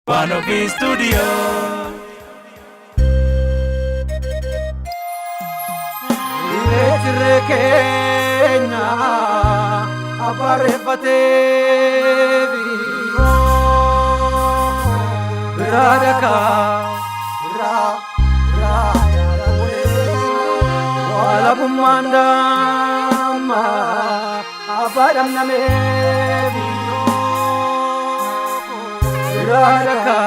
Banovi Studio. Irreetirree keenya abareeffateefi biraa dhakaa walabummaan damma abbaa dhabnameefi biraa dhakaa.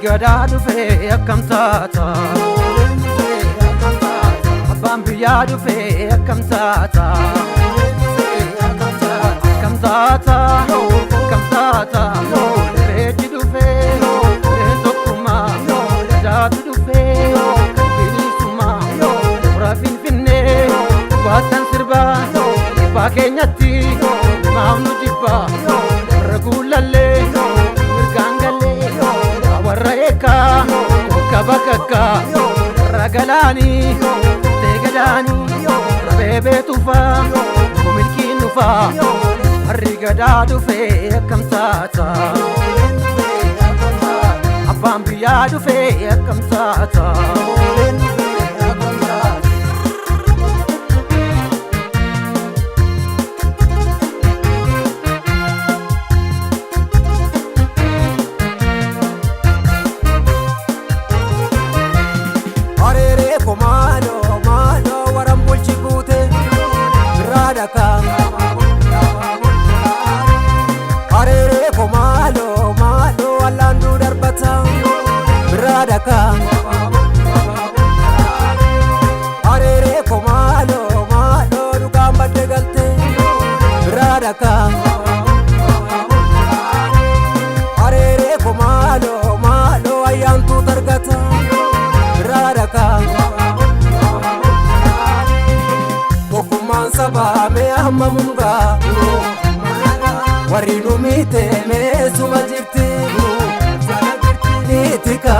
Gadaa dhufee akkam taata abbaan biyyaa dhufee akkam taata reechi dhufee reen tokkummaa gadaatu dhufee bilisummaa mooraa Finfinnee baattan sirbaa dhibbaa keenyatti maamnu jibbaa warra guulallee mirgaan gallee warra eekaa tokka bakakkaa warra galaanii teegadaanii rabeebee tufaa milkiin dhufaa harri gadaa dhufee akkam taata abbaan biyyaa dhufee akkam taata. Arere komalo malo dukaan badde galte biradaka. Arere komalo malo ayyaantu targata biradaka. Tokkummaan sabaa mee amma mungaa warri nu miite mee suma jirti niitika.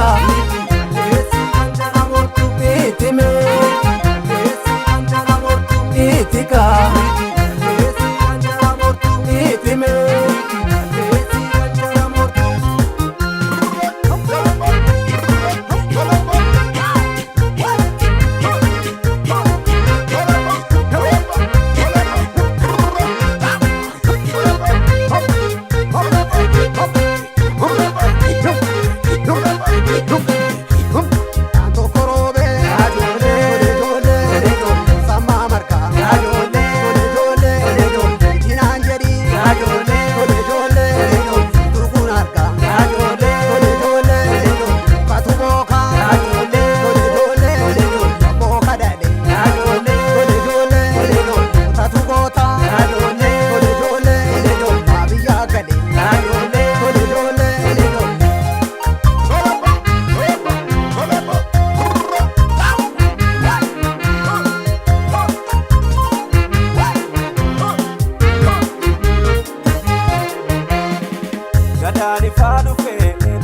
Gadani fadu fe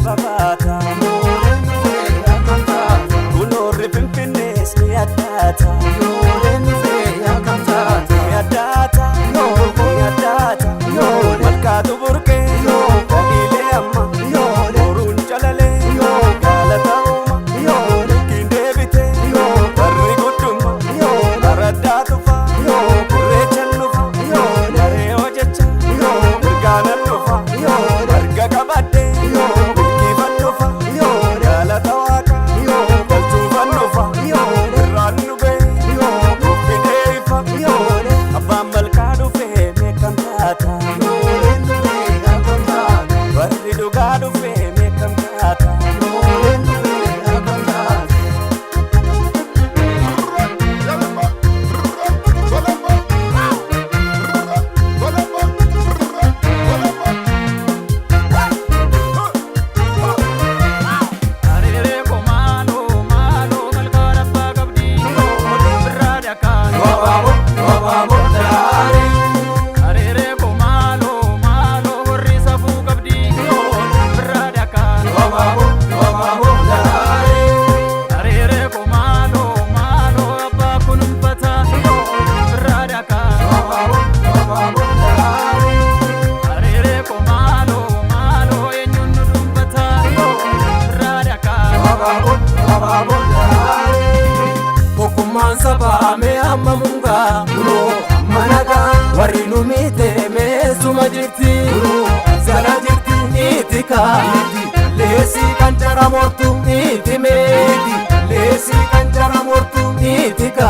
babata Kunori Finfinnee ni adata Malkaatu burqe Daliile amma Boruun calale Galata uuma Kindeebite Barri guddumma Baraddaa tufa Irreechan dhufa Daree hojjecha Mirgaanan dhufa Gagabadde, milkifan dhufa, galata waaqa, galchuufan dhufa, irraan dhube, uffidee ifa, abbaan malkaa dhufe meeqam taata, warri dhugaa dhufe meeqam taata. Arere komalo malo Abbaan sabaa mee amma mungaa duroo amma nagaa warri nu miite meessuma jirti duroo zala jirti niitika leesii kan jara mortu niiti meeti leesii kan jara mortu niitika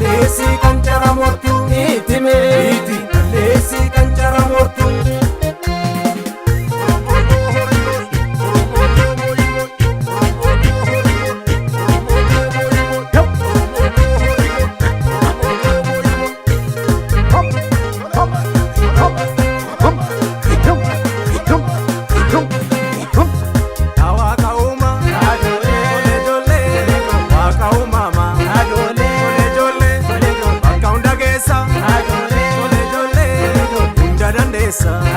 leesii kan jara mortu niiti meeti leesii kan jara mortu. Essa